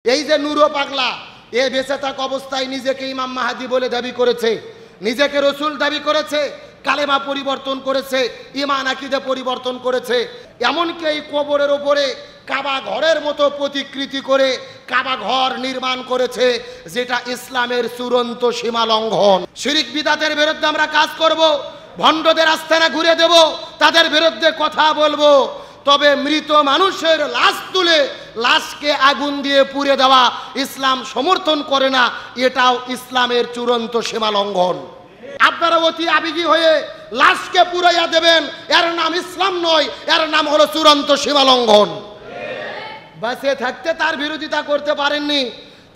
এই যে নুরো পাগলা, এ বেঁচে থাকা অবস্থায় নিজেকে ইমাম মাহাদি বলে দাবি করেছে, নিজেকে রসুল দাবি করেছে, কালেমা পরিবর্তন করেছে, ঈমান আকীদা পরিবর্তন করেছে। এমনকি এই কবরের ওপরে কাবা ঘরের মতো প্রতিকৃতি করে কাবা ঘর নির্মাণ করেছে, যেটা ইসলামের চূড়ান্ত সীমা লঙ্ঘন। শিরক বিদআতের বিরুদ্ধে আমরা কাজ করব, ভণ্ডদের আস্তানা ঘুরে দেব, তাদের বিরুদ্ধে কথা বলবো। তবে মৃত মানুষের লাশ তুলে লাশকে আগুন দিয়ে পুড়ে দেওয়া ইসলাম সমর্থন করে না, এটাও ইসলামের চূড়ান্ত সীমা লঙ্ঘন। আপনারা অতি আবেগী হয়ে লাশকে পুড়াইয়া দেবেন, এর নাম ইসলাম নয়, এর নাম হলো চূড়ান্ত সীমা লঙ্ঘন। বেঁচে থাকতে তার বিরোধিতা করতে পারেননি,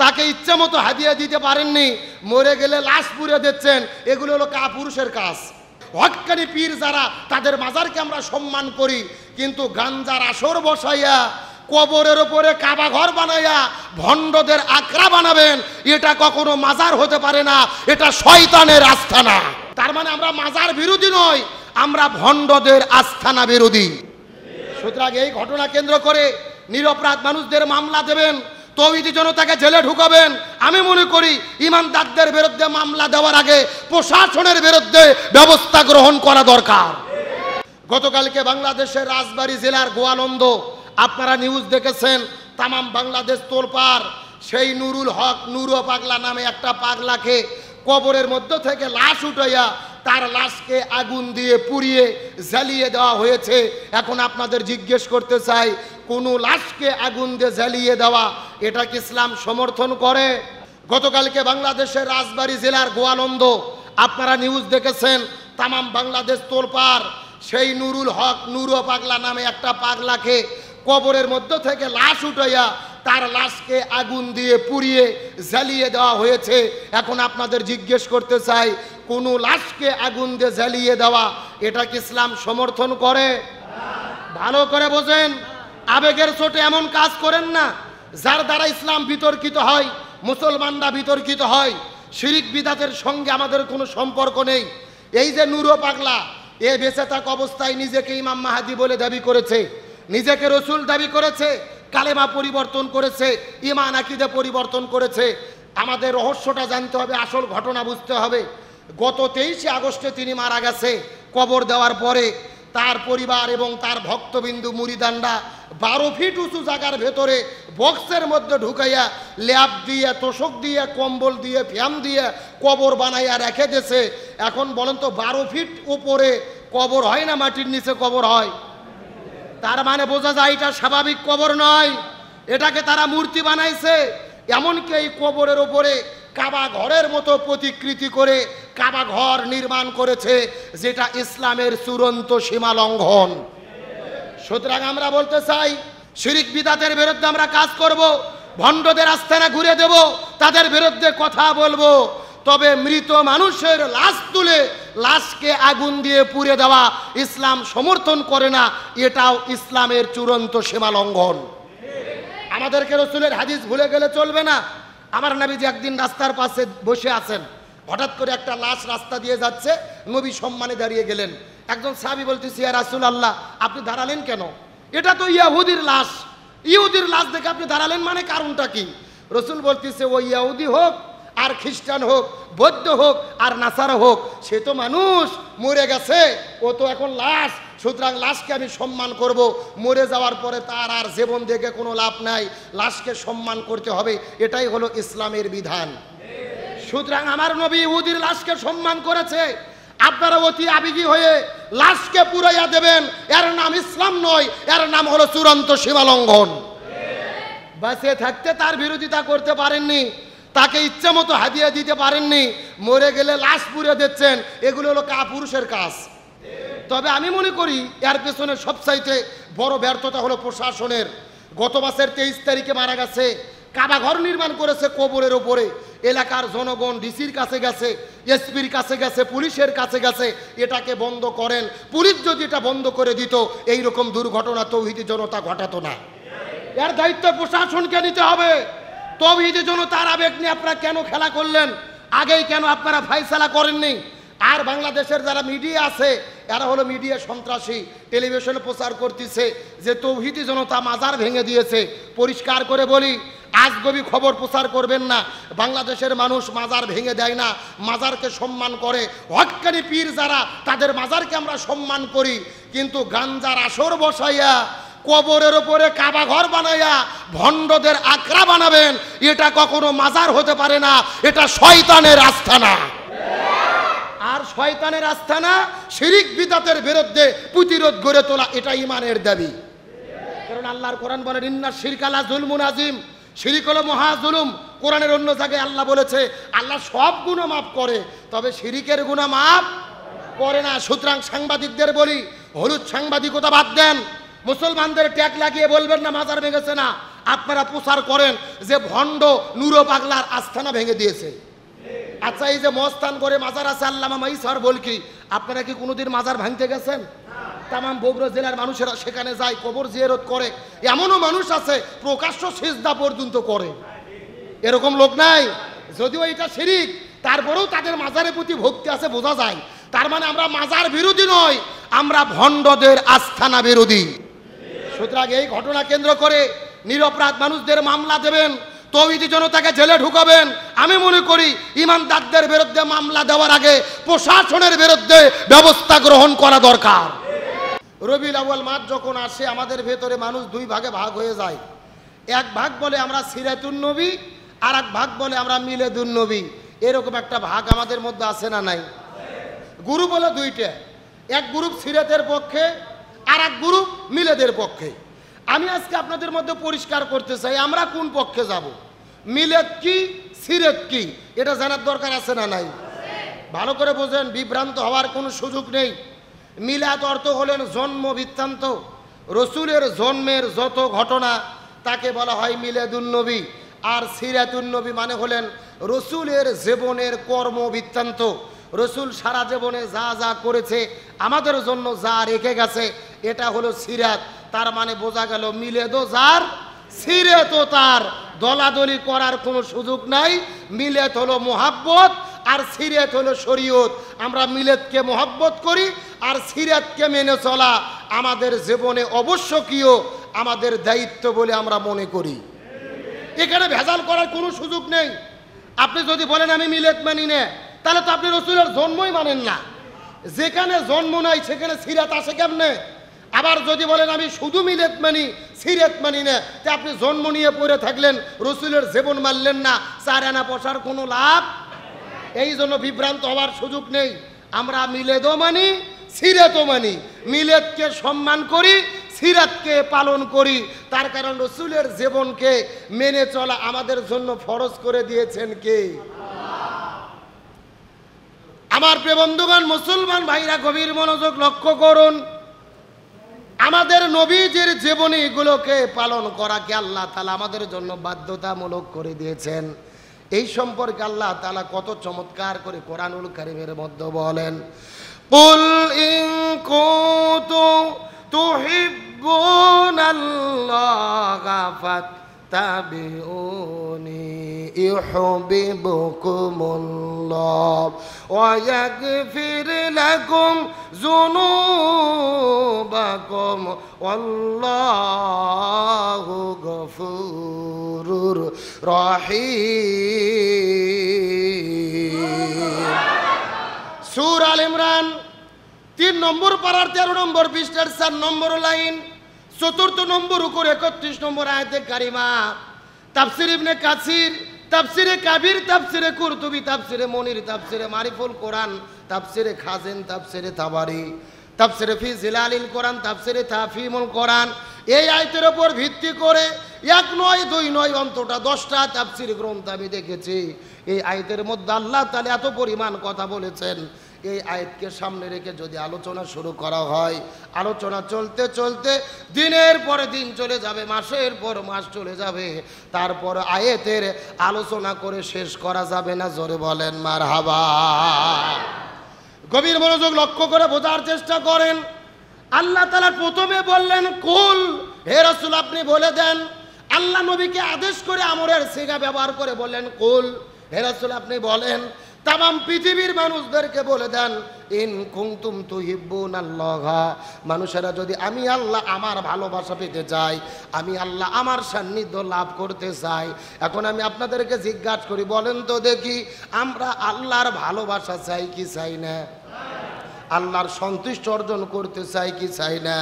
তাকে ইচ্ছা মতো হাদিয়া দিতে পারেননি, মরে গেলে লাশ পুড়ে দিচ্ছেন, এগুলো হলো কাপুরুষের কাজ। হক্কানি পীর যারা, তাদের মাজারকে আমরা সম্মান করি, কিন্তু গাঞ্জার আসর বসাইয়া কবরের ওপরে কাবা ঘর বানাইয়া ভণ্ডদের আখড়া বানাবেন, এটা কখনো মাজার হতে পারে না, এটা শয়তানের আস্তানা। তার মানে আমরা মাজার বিরোধী নয়, আমরা ভণ্ডদের আস্তানা বিরোধী। সুতরাং এই ঘটনা কেন্দ্র করে নিরপরাধ মানুষদের মামলা দেবেন, তৌহিদি জনতাকে জেলে ঢুকাবেন। আমি মনে করি ইমানদারদের বিরুদ্ধে মামলা দেওয়ার আগে প্রশাসনের বিরুদ্ধে ব্যবস্থা গ্রহণ করা দরকার। গতকালকে বাংলাদেশের রাজবাড়ী জেলার গোয়ালন্দ, আপনারা নিউজ দেখেছেন, তামাম বাংলাদেশ তোলপাড়। সেই নুরুল হক নুরো পাগলা নামে একটা পাগলাকে কবরের মধ্য থেকে লাশ উঠাইয়া তার লাশকে আগুন দিয়ে পুড়িয়ে জ্বালিয়ে দেওয়া হয়েছে। এখন আপনাদের জিজ্ঞেস করতে চাই, কোনো লাশকে আগুন দিয়ে জ্বালিয়ে দেওয়া এটা কি ইসলাম সমর্থন করে? গতকালকে বাংলাদেশের রাজবাড়ী জেলার গোয়ালন্দ, আপনারা নিউজ দেখেছেন, তামাম বাংলাদেশ তোলপাড়। সেই নুরুল হক নুরো পাগলা নামে একটা পাগলাকে কবরের মধ্য থেকে লাশ উঠাইয়া তার লাশকে আগুন দিয়ে পুড়িয়ে জ্বালিয়ে দেওয়া হয়েছে। এখন আপনাদের জিজ্ঞেস করতে চাই, কোনো লাশকে আগুন দিয়ে জ্বালিয়ে দেওয়া এটা কি ইসলাম সমর্থন করে? ভালো করে বোঝেন, আবেগের চোটে এমন কাজ করেন না যার দ্বারা ইসলাম বিতর্কিত হয়, মুসলমানরা বিতর্কিত হয়। শিরক বিদআতের সঙ্গে আমাদের কোনো সম্পর্ক নেই। এই যে নুরো পাগলা, এ বেঁচে থাকা অবস্থায় নিজেকে ইমাম মাহাদি বলে দাবি করেছে, নিজেকে রসুল দাবি করেছে, কালেমা পরিবর্তন করেছে, ঈমান আকীদা পরিবর্তন করেছে। আমাদের রহস্যটা জানতে হবে, আসল ঘটনা বুঝতে হবে। গত 23শে আগস্টে তিনি মারা গেছে। কবর দেওয়ার পরে তার পরিবার এবং তার ভক্তবিন্দু মুরিদানরা 12 ফিট উঁচু জায়গার ভেতরে বক্সের মধ্যে ঢুকাইয়া ল্যাব দিয়ে, তোষক দিয়ে, কম্বল দিয়ে, ফ্যান দিয়ে কবর বানাইয়া রেখে দিয়েছে। এখন বলেন তো, 12 ফিট উপরে কবর হয় না মাটির নিচে কবর হয়? তার মানে বোঝা যায় এটা স্বাভাবিক কবর নয়, এটাকে তারা মূর্তি বানাইছে। এমনকি এই কবরের ওপরে কাবা ঘরের মতো প্রতিকৃতি করে কাবা ঘর নির্মাণ করেছে, যেটা ইসলামের চূড়ান্ত সীমা লঙ্ঘন। সুতরাং আমরা বলতে চাই, শিরক বিদআতের বিরুদ্ধে আমরা কাজ করব, ভণ্ডদের আস্তানা ঘুরে দেব, তাদের বিরুদ্ধে কথা বলবো। তবে মৃত মানুষের লাশ তুলে লাশকে আগুন দিয়ে পুড়ে দেওয়া ইসলাম সমর্থন করে না, এটাও ইসলামের চূড়ান্ত সীমা লঙ্ঘন। আমাদেরকে রসুলের হাদিস ভুলে গেলে চলবে না। আমার নবীজি একদিন রাস্তার পাশে বসে আছেন, হঠাৎ করে একটা লাশ রাস্তা দিয়ে যাচ্ছে, নবী সম্মানে দাঁড়িয়ে গেলেন। একজন সাহাবী বলতেছে, ইয়া রাসূলুল্লাহ, আপনি দাঁড়ালেন কেন? এটা তো ইহুদির লাশ, ইহুদির লাশ দেখে আপনি দাঁড়ালেন, মানে কারণটা কি? রসুল বলতেছে, ও ইহুদি হোক আর খ্রিস্টান হোক, বৌদ্ধ হোক আর নাসারা হোক, সে তো মানুষ, মরে গেছে, ও তো এখন লাশ। সুতরাং লাশকে আমি সম্মান করব, মরে যাওয়ার পরে তার আর জীবন দেখে কোনো লাভ নাই, লাশকে সম্মান করতে হবে, এটাই হলো ইসলামের বিধান। সুতরাং আমার নবী ইহুদির লাশকে সম্মান করেছে, আপনারা অতি আবেগী হয়ে লাশকে পুড়াইয়া দেবেন, এর নাম ইসলাম নয়, এর নাম হলো চূড়ান্ত সীমা লঙ্ঘন। বেঁচে থাকতে তার বিরোধিতা করতে পারেননি, তাকে ইচ্ছা মতো হাদিয়া দিতে পারেননি, মরে গেলে লাশ পুড়ে দিচ্ছেন, এগুলো হলো কাপুরুষের কাজ। তবে আমি মনে করি এর পেছনে সবচাইতে বড় ব্যর্থতা হলো প্রশাসনের। গত মাসের 23 তারিখে মারা গেছে, কাবা ঘর নির্মাণ করেছে কবরের ওপরে, এলাকার জনগণ ডিসির কাছে গেছে, এসপির কাছে গেছে, পুলিশের কাছে গেছে, এটাকে বন্ধ করেন। পুলিশ যদি এটা বন্ধ করে দিত, এইরকম দুর্ঘটনা তৌহিদি জনতা ঘটাতো না। এর দায়িত্ব প্রশাসনকে নিতে হবে। তৌহিদি জনতার আবেগ নিয়ে আপনারা কেন খেলা করলেন? আগেই কেন আপনারা ফাইসালা করেননি? আর বাংলাদেশের যারা মিডিয়া আছে, এরা হলো মিডিয়া সন্ত্রাসী, টেলিভিশনে প্রচার করতেছে যে তৌহিদি জনতা মাজার ভেঙে দিয়েছে। পরিষ্কার করে বলি, আজগবি খবর প্রচার করবেন না। বাংলাদেশের মানুষ মাজার ভেঙে দেয় না, মাজারকে সম্মান করে। হক্কানি পীর যারা, তাদের মাজারকে আমরা সম্মান করি। কিন্তু গাঞ্জার আসর বসাইয়া, কবরের ওপরে কাবা ঘর বানাইয়া ভণ্ডদের আখড়া বানাবেন, এটা কখনো মাজার হতে পারে না, এটা শয়তানের আস্তানা। আর শয়তানের আস্তানা, শিরিক বিদআতের বিরুদ্ধে প্রতিরোধ গড়ে তোলা, এটা ঈমানের দাবি। কারণ আল্লাহর কোরআন বলে ইন্না শিরকা লা যুলমুন আযীম, শিরিক হলো মহা জুলুম। কোরআনের অন্য জায়গায় আল্লাহ বলেছে আল্লাহ সব গুনাহ মাফ করে, তবে শিরিকের গুনাহ মাফ করে না। সুতরাং সাংবাদিকদের বলি, হলুদ সাংবাদিকতা বাদ দেন। মুসলমানদের ট্যাগ লাগিয়ে বলবেন না মাজার ভেঙেছে না। আপনারা প্রচার করেন যে ভণ্ড নুরো পাগলার আস্তানা ভেঙে দিয়েছে। আচ্ছা, এই যে মস্তান করে মাজার আছে আল্লামা মাইসার বলকি, আপনারা কি কোনোদিন মাজার ভাঙতে গেছেন? তামাম বগুড়া জেলার মানুষেরা সেখানে যায়, কবর জিয়ারত করে। এমনও মানুষ আছে প্রকাশ্য সিজদা পর্যন্ত করে। এরকম লোক নাই? যদিও এটা শিরিক, তারপরেও তাদের মাজারের প্রতি ভক্তি আছে, বোঝা যায়। তার মানে আমরা মাজার বিরোধী নয়, আমরা ভণ্ডদের আস্তানা বিরোধী। সুতরাং এই ঘটনা কেন্দ্র করে নিরপরাধ মানুষদের মামলা দেবেন, তৌহিদি জনতাকে জেলে ঢুকাবেন। আমি মনে করি ইমানদারদের বিরুদ্ধে মামলা দেওয়ার আগে প্রশাসনের বিরুদ্ধে ব্যবস্থা গ্রহণ করা দরকার। রবিউল আউয়াল মাস যখন আসে, আমাদের ভেতরে মানুষ দুই ভাগে ভাগ হয়ে যায়। এক ভাগ বলে আমরা সিরাতুন নবী, আর এক ভাগ বলে আমরা মিলাদুন নবী। এরকম একটা ভাগ আমাদের মধ্যে আছে না নাই? গ্রুপ হলো দুইটা, এক গ্রুপ সিরাতের পক্ষে, আর এক গ্রুপ মিলাদের পক্ষে। আমি আজকে আপনাদের মধ্যে পরিষ্কার করতে চাই আমরা কোন পক্ষে যাব। মিলাদ কি, সিরাত কি, এটা জানার দরকার আছে না নাই? ভালো করে বোঝেন, বিভ্রান্ত হওয়ার কোনো সুযোগ নেই। মিলাদ অর্থ হলেন জন্ম বৃত্তান্ত। রসুলের জন্মের যত ঘটনা তাকে বলা হয় মিলাদুন নবী। আর সিরাতুন নবী মানে হলেন রসুলের জীবনের কর্ম বৃত্তান্ত। রসুল সারা জীবনে যা যা করেছে, আমাদের জন্য যা রেখে গেছে, এটা হলো সিরাত। তার মানে বোঝা গেল মিলাদও যার, সিরাতও তার। দলাদলি করার কোনো সুযোগ নাই। মিলাদ হলো মোহাব্বত, আর সিরাত হলো শরীয়ত। আমরা মিলাদকে মোহাব্বত করি, আর সিরাতকে মেনে চলা আমাদের জীবনে আবশ্যকীয়, আমাদের দায়িত্ব বলে আমরা মনে করি। এখানে ভেজাল করার কোনো সুযোগ নেই। আপনি যদি বলেন আমি মিলাদ মানি না, তাহলে তো আপনি রসুলের জন্মই মানেন না। যেখানে জন্ম নাই সেখানে সিরাত আসে কেমনে? আবার যদি বলেন আমি শুধু মিলাদ মানি, সিরাত মানি না, তা আপনি জন্ম নিয়ে পড়ে থাকলেন, রসুলের জীবন মানলেন না, 4 আনা পয়সার কোনো লাভ। এই জন্য বিভ্রান্ত হওয়ার সুযোগ নেই। আমরা মিলাদও মানি, সিরাতও মানি। মিলাদকে সম্মান করি, সিরাতকে পালন করি। তার কারণ রসুলের জীবনকে মেনে চলা আমাদের জন্য ফরজ করে দিয়েছেন কে? আমার প্রিয় বন্ধুগণ, মুসলমান ভাইরা গভীর মনোযোগ লক্ষ্য করুন। আমাদের নবীজির জীবনী এগুলোকে পালন করাকে আল্লাহ তাআলা আমাদের জন্য বাধ্যতামূলক করে দিয়েছেন। এই সম্পর্কে আল্লাহ তাআলা কত চমৎকার করে কোরআনুল কারীমের মধ্যে বলেন, কুল ইন কুনতুম তুহিব্বুনাল্লাহা ফাত্তাবিউনি ইউহিব্বুকুমুল্লাহ ওয়া ইয়াগফির লাকুম যুনুবাকুম ওয়াল্লাহু গফুরুর রহিম। সূরা আল ইমরান 3 নম্বর পারার 13 নম্বর পৃষ্ঠার 4 নম্বর লাইন, 4 নম্বর উপর 31 নম্বর আয়াতে কারিমা। তাফসীর ইবনে কাসির, তাফসীরে কাবির, তাফসীরে কুরতুবী, তাফসীরে মনির, তাফসীরে মারিফুল কোরআন, তাফসীরে খাজিন, তাফসীরে তাবারি, তাফসীরে ফি জিলালিল কোরআন, তাফসীরে তাফহিমুল কোরআন, এই আয়াতের উপর ভিত্তি করে 1 নয় 2 নয় অন্তত 10টা তাফসীর গ্রন্থ আমি দেখেছি। এই আয়াতের মধ্যে আল্লাহ তাআলা এত পরিমাণ কথা বলেছেন। এই আয়াতকে সামনে রেখে যদি আলোচনা শুরু করা হয়, আলোচনা চলতে চলতে দিনের পরে দিন চলে যাবে, মাসের পর মাস চলে যাবে, তারপর আয়াতের আলোচনা করে শেষ করা যাবে না। জোরে বলেন মারহাবা। গভীর মনোযোগ লক্ষ্য করে বোঝার চেষ্টা করেন। আল্লাহ তাআলা প্রথমে বললেন কুল, হে রাসূল আপনি বলে দেন। আল্লাহ নবীকে আদেশ করে আমরের সিগা ব্যবহার করে বললেন কুল, হে রাসূল আপনি বলেন। তামাম পৃথিবীর মানুষদেরকে বলে দেন, ইন কুনতুম তুহিব্বুনাল্লাহ, মানুষেরা যদি আমি আল্লাহ আমার ভালোবাসা পেতে চাই, আমি আল্লাহ আমার সান্নিধ্য লাভ করতে চাই, এখন আমি আপনাদেরকে জিজ্ঞাসা করি, বলেন তো দেখি, আমরা আল্লাহর ভালোবাসা চাই কি চাই না? আল্লাহর সন্তুষ্টি অর্জন করতে চাই কি চাই না?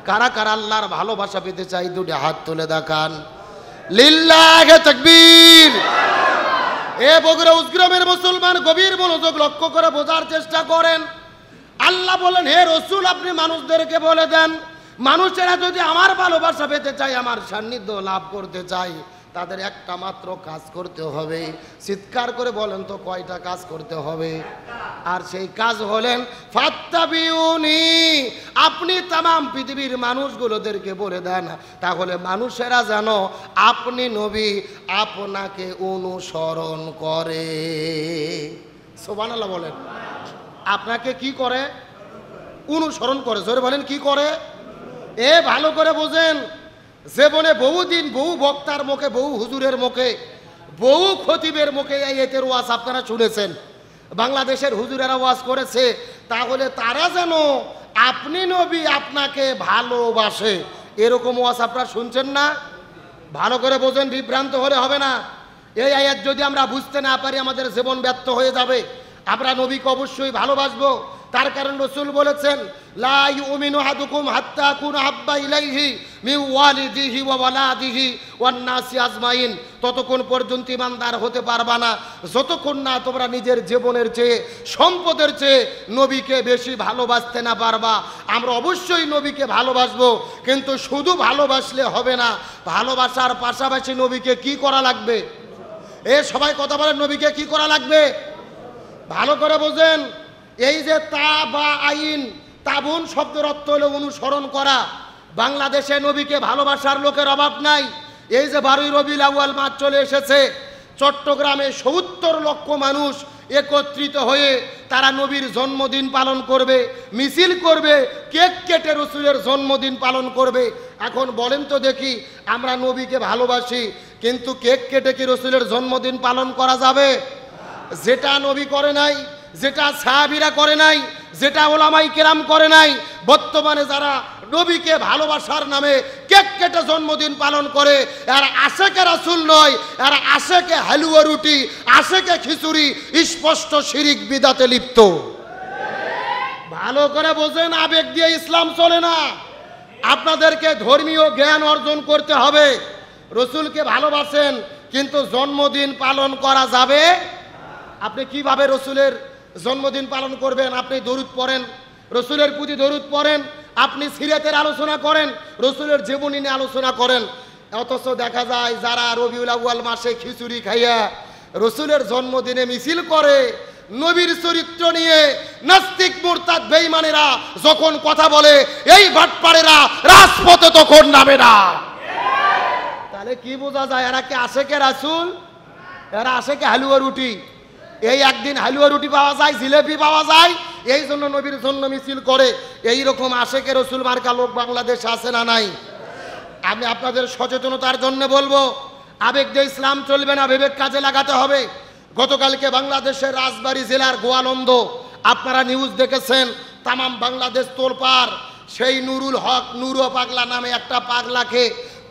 কারা কারা আল্লাহর ভালোবাসা পেতে চাই দুটি হাত তুলে দেখান। লিল্লাহি তাকবীর। এ বগুড়া উজগ্রামের মুসলমান, গভীর মনোযোগ লক্ষ্য করে বোঝার চেষ্টা করেন। আল্লাহ বলেন, হে রসুল আপনি মানুষদেরকে বলে দেন, মানুষেরা যদি আমার ভালোবাসা পেতে চায়, আমার সান্নিধ্য লাভ করতে চায়, তাদের একটা মাত্র কাজ করতে হবে। চিৎকার করে বলেন তো কয়টা কাজ করতে হবে? আর সেই কাজ হলেন ফাত্তাবিউনি। আপনি তামাম পৃথিবীর মানুষগুলোদেরকে বলে দেন, তাহলে মানুষেরা যেন আপনি নবী আপনাকে অনুসরণ করে। সুবহানাল্লাহ বলেন। আপনাকে কি করে? অনুসরণ করে। জোরে বলেন কি করে? এ ভালো করে বোঝেন। জীবনে বহুদিন বহু বক্তার মুখে, বহু হুজুরের মুখে, বহু খতিবের মুখে এই এতের ওয়াজ আপনারা শুনেছেন। বাংলাদেশের হুজুরেরা ওয়াজ করেছে, তাহলে তারা যেন আপনি নবী আপনাকে ভালোবাসে, এরকম ওয়াজ আপনারা শুনছেন না? ভালো করে বোঝেন, বিভ্রান্ত হলে হবে না। এই আয়াত যদি আমরা বুঝতে না পারি, আমাদের জীবন ব্যর্থ হয়ে যাবে। আমরা নবীকে অবশ্যই ভালোবাসবো। তার কারণ রাসূল বলেছেন, লা ইউমিনু আহাদুকুম হাত্তা আকুনা হাব্বা ইলাইহি মিন ওয়ালিদিহি ওয়া ওয়ালাদিহি ওয়ান নাসি আজমাইন। ততক্ষণ পর্যন্ত ঈমানদার হতে পারবা না যতক্ষণ না তোমরা নিজের জীবনের চেয়ে, সম্পদের চেয়ে নবীকে বেশি ভালোবাসতে না পারবা। আমরা অবশ্যই নবীকে ভালোবাসবো, কিন্তু শুধু ভালোবাসলে হবে না, ভালোবাসার পাশাপাশি নবীকে কি করা লাগবে? এ সবাই কথা বলেন, নবীকে কি করা লাগবে? ভালো করে বোঝেন। এই যে তা বা আইন, তাবুন শব্দের অর্থ হলো অনুসরণ করা। বাংলাদেশে নবীকে ভালোবাসার লোকের অভাব নাই। এই যে 12ই রবিউল আউয়াল মাস চলে এসেছে, চট্টগ্রামে ৭০ লক্ষ মানুষ একত্রিত হয়ে তারা নবীর জন্মদিন পালন করবে, মিছিল করবে, কেক কেটে রসুলের জন্মদিন পালন করবে। এখন বলেন তো দেখি, আমরা নবীকে ভালোবাসি, কিন্তু কেক কেটে কি রসুলের জন্মদিন পালন করা যাবে? যেটা নবী করে নাই, যেটা সাহাবীরা করে নাই, যেটা ওলামায়ে কেরাম করে নাই, বর্তমানে যারা নবীকে ভালোবাসার নামে কেক কেটে জন্মদিন পালন করে, আর আশেকে রাসূল নয়, আর আশেকে হালুয়া রুটি, আশেকে খিচুড়ি, স্পষ্ট শিরিক বিদাতে লিপ্ত। ভালো করে বোঝেন, আবেগ দিয়ে ইসলাম চলে না। আপনাদেরকে ধর্মীয় জ্ঞান অর্জন করতে হবে। রসুলকে ভালোবাসেন, কিন্তু জন্মদিন পালন করা যাবে? আপনি কিভাবে রসুলের জন্মদিন পালন করবেন? আপনি দরুদ পড়েন, রসুলের প্রতি দরুদ পড়েন, আপনি সিরাতের আলোচনা করেন, রসুলের জীবনী নিয়ে আলোচনা করেন, অথচ দেখা যায় যারা রবিউল আউয়াল মাসে খিচুড়ি খাইয়া রসুলের জন্মদিনে মিছিল করে, নবীর চরিত্র নিয়ে নাস্তিক মুরতাদ বেঈমানেরা যখন কথা বলে, এই বাটপাড়েরা রাজপথে তখন নামে না। তাহলে কি বোঝা যায়? এরা কি আশেকে রাসূল? এরা আশেকে হালুয়া রুটি। এই একদিন হালুয়া রুটি পাওয়া যায়, জিলেপি পাওয়া যায়, এই জন্য নবীর জন্য মিছিল করে। এই রকম আশেকে রসুল মার্কা লোক বাংলাদেশে আছে না নাই? আমি আপনাদের সচেতনতার জন্য বলবো, আবেগ দিয়ে ইসলাম চলবে না, বিবেক কাজে লাগাতে হবে। গতকালকে বাংলাদেশের রাজবাড়ী জেলার গোয়ালন্দ, আপনারা নিউজ দেখেছেন, তামাম বাংলাদেশ তোলপাড়। সেই নুরুল হক, নুরু পাগলা নামে একটা পাগলাকে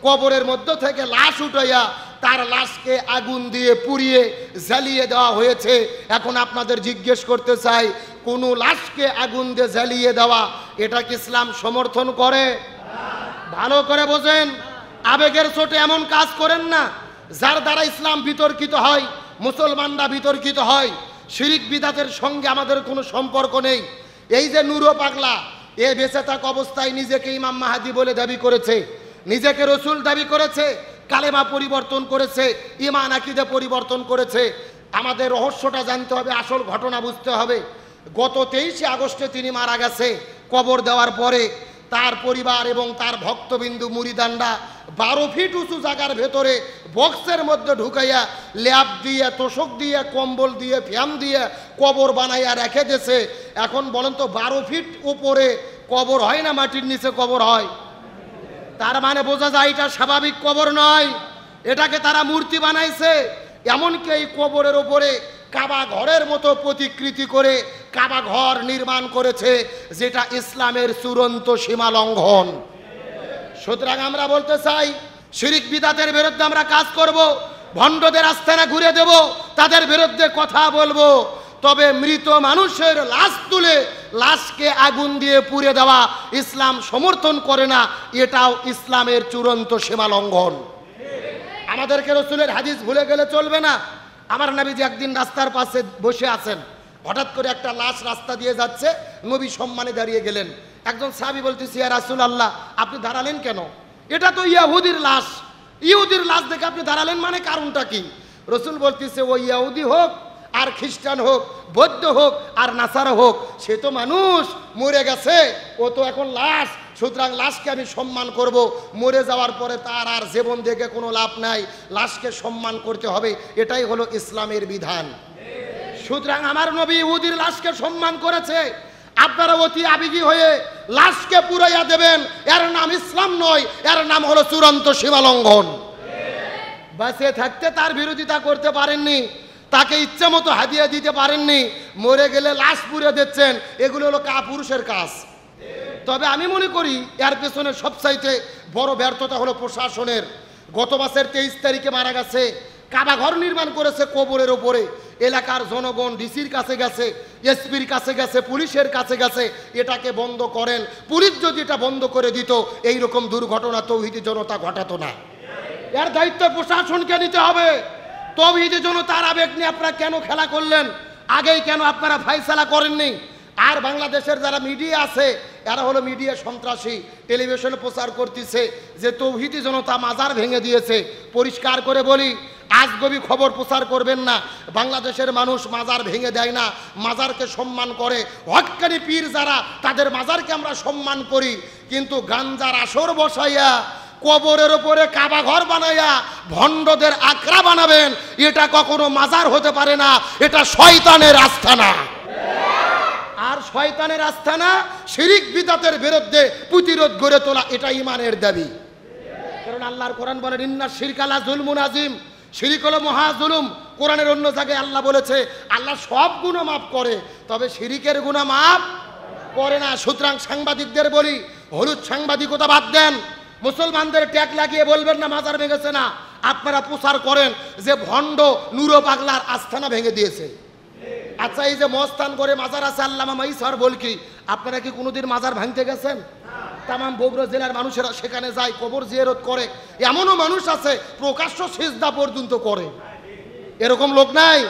কবরের মধ্য থেকে লাশ উঠাইয়া তার লাশকে আগুন দিয়ে পুড়িয়ে জ্বালিয়ে দেওয়া হয়েছে। এখন আপনাদের জিজ্ঞেস করতে চাই, কোন লাশকে আগুন দিয়ে জ্বালিয়ে দেওয়া, এটা কি ইসলাম সমর্থন করে? ভালো করে বোঝেন, আবেগের চোটে এমন কাজ করেন না যার দ্বারা ইসলাম বিতর্কিত হয়, মুসলমানরা বিতর্কিত হয়। শিরিক বিদাতের সঙ্গে আমাদের কোনো সম্পর্ক নেই। এই যে নুরু পাগলা, এ বেঁচে থাকা অবস্থায় নিজেকে ইমাম মাহাদি বলে দাবি করেছে, নিজেকে রসুল দাবি করেছে, কালেমা পরিবর্তন করেছে, ঈমান আকীদা পরিবর্তন করেছে। আমাদের রহস্যটা জানতে হবে, আসল ঘটনা বুঝতে হবে। গত 23 আগস্টে তিনি মারা গেছে। কবর দেওয়ার পরে তার পরিবার এবং তার ভক্তবিন্দু মুরিদানরা 12 ফিট উঁচু জায়গার ভেতরে বক্সের মধ্যে ঢুকাইয়া ল্যাব দিয়ে, তোষক দিয়ে, কম্বল দিয়ে, ফ্যান দিয়ে কবর বানাইয়া রেখে দিয়েছে। এখন বলেন তো, 12 ফিট উপরে কবর হয় না মাটির নিচে কবর হয়? তার মানে বোঝা যায় এটা স্বাভাবিক কবর নয়, এটাকে তারা মূর্তি বানাইছে। এমনকি এই কবরের ওপরে কাবা ঘরের মতো প্রতিকৃতি করে কাবা ঘর নির্মাণ করেছে, যেটা ইসলামের চূড়ান্ত সীমা লঙ্ঘন। সুতরাং আমরা বলতে চাই, শিরিক বিদাতের বিরুদ্ধে আমরা কাজ করব, ভণ্ডদের আস্তানা ঘুরে দেব, তাদের বিরুদ্ধে কথা বলবো। তবে মৃত মানুষের লাশ তুলে লাশকে আগুন দিয়ে পুড়ে দেওয়া ইসলাম সমর্থন করে না, এটাও ইসলামের চূড়ান্ত সীমা লঙ্ঘন। আমাদেরকে রসুলের হাদিস ভুলে গেলে চলবে না। আমার নবীজি একদিন রাস্তার পাশে বসে আছেন, হঠাৎ করে একটা লাশ রাস্তা দিয়ে যাচ্ছে, নবী সম্মানে দাঁড়িয়ে গেলেন। একজন সাহাবী বলতেছে, ইয়া রাসূলুল্লাহ, আপনি দাঁড়ালেন কেন? এটা তো ইহুদির লাশ, ইহুদির লাশ দেখে আপনি দাঁড়ালেন, মানে কারণটা কি? রসুল বলতেছে, ও ইহুদি হোক আর খ্রিস্টান হোক, বৌদ্ধ হোক আর নাসারা হোক, সে তো মানুষ, মরে গেছে, ও তো এখন লাশ, সুতরাং লাশকে আমি সম্মান করব। মরে যাওয়ার পরে তার আর জীবন দেখে কোনো লাভ নাই, লাশকে সম্মান করতে হবে, এটাই হলো ইসলামের বিধান। সুতরাং আমার নবী ইহুদির লাশকে সম্মান করেছে, আপনারা অতি আবেগী হয়ে লাশকে পুড়াইয়া দেবেন, এর নাম ইসলাম নয়, এর নাম হলো চূড়ান্ত সীমা লঙ্ঘন। বেঁচে থাকতে তার বিরোধিতা করতে পারেননি, তাকে ইচ্ছা মতো হাদিয়া দিতে পারেননি, মরে গেলে লাশ পুড়ে দিচ্ছেন, এগুলো হলো কাপুরুষের কাজ। তবে আমি মনে করি এর পেছনে সবচাইতে বড় ব্যর্থতা হলো প্রশাসনের। গত মাসের 23 তারিখে মারা গেছে, কাবা ঘর নির্মাণ করেছে কবরের ওপরে, এলাকার জনগণ ডিসির কাছে গেছে, এসপির কাছে গেছে, পুলিশের কাছে গেছে, এটাকে বন্ধ করেন। পুলিশ যদি এটা বন্ধ করে দিত, এইরকম দুর্ঘটনা তৌহিদি জনতা ঘটাতো না। এর দায়িত্ব প্রশাসনকে নিতে হবে। তৌহিদি জনতার আবেগ নিয়ে আপনারা কেন খেলা করলেন? আগেই কেন আপনারা ফাইসালা করেননি? আর বাংলাদেশের যারা মিডিয়া আছে, এরা হলো মিডিয়া সন্ত্রাসী, টেলিভিশনে প্রচার করতেছে যে তৌহিদি জনতা মাজার ভেঙে দিয়েছে। পরিষ্কার করে বলি, আজগবি খবর প্রচার করবেন না। বাংলাদেশের মানুষ মাজার ভেঙে দেয় না, মাজারকে সম্মান করে। হক্কানি পীর যারা, তাদের মাজারকে আমরা সম্মান করি। কিন্তু গাঞ্জার আসর বসাইয়া, কবরের ওপরে কাবা ঘর বানাইয়া ভণ্ডদের আখড়া বানাবেন, এটা কখনো মাজার হতে পারে না, এটা শয়তানের আস্তানা। আর শয়তানের আস্তানা শিরিক বিদাতের বিরুদ্ধে প্রতিরোধ গড়ে তোলা, এটা ঈমানের দাবি। কারণ আল্লাহর কোরআন বলে, ইন্না শিরকা লা যুলমুন আযীম, শিরিক হলো মহা জুলুম। কোরআনের অন্য জায়গায় আল্লাহ বলেছে, আল্লাহ সব গুনাহ মাফ করে, তবে শিরিকের গুনাহ মাফ করে না। সুতরাং সাংবাদিকদের বলি, হলুদ সাংবাদিকতা বাদ দেন। মুসলমানদের ট্যাগ লাগিয়ে বলবেন না মাজার ভেঙেছে না। আপনারা প্রচার করেন যে ভণ্ড নুরো পাগলার আস্তানা ভেঙে দিয়েছে। আচ্ছা, এই যে মস্তান করে মাজার আছে আল্লামা মাইসার বলকি, আপনারা কি কোনোদিন মাজার ভাঙতে গেছেন? তামাম বগুড়া জেলার মানুষেরা সেখানে যায়, কবর জিয়ারত করে। এমনও মানুষ আছে প্রকাশ্য সিজদা পর্যন্ত করে, এরকম লোক নাই?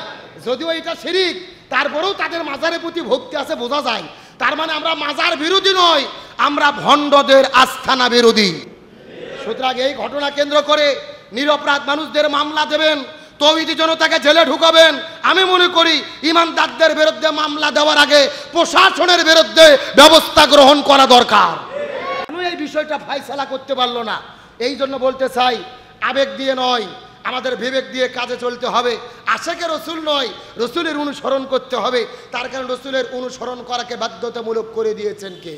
যদিও এটা শিরিক, তারপরেও তাদের মাজারের প্রতি ভক্তি আছে, বোঝা যায়। তার মানে আমরা মাজার বিরোধী নয়, আমরা ভণ্ডদের আস্তানা বিরোধী। সুতরাং এই ঘটনা কেন্দ্র করে নিরপরাধ মানুষদের মামলা দেবেন, তৌহিদি জনতাকে জেলে ঢুকাবেন। আমি মনে করি ইমানদারদের বিরুদ্ধে মামলা দেওয়ার আগে প্রশাসনের বিরুদ্ধে ব্যবস্থা গ্রহণ করা দরকার। আমি এই বিষয়টা ফাইসালা করতে পারলো না, এই জন্য বলতে চাই, আবেগ দিয়ে নয়, আমাদের বিবেক দিয়ে কাজে চলতে হবে। আশেকে রসুল নয়, রসুলের অনুসরণ করতে হবে। তার কারণ রসুলের অনুসরণ করাকে বাধ্যতামূলক করে দিয়েছেন কে?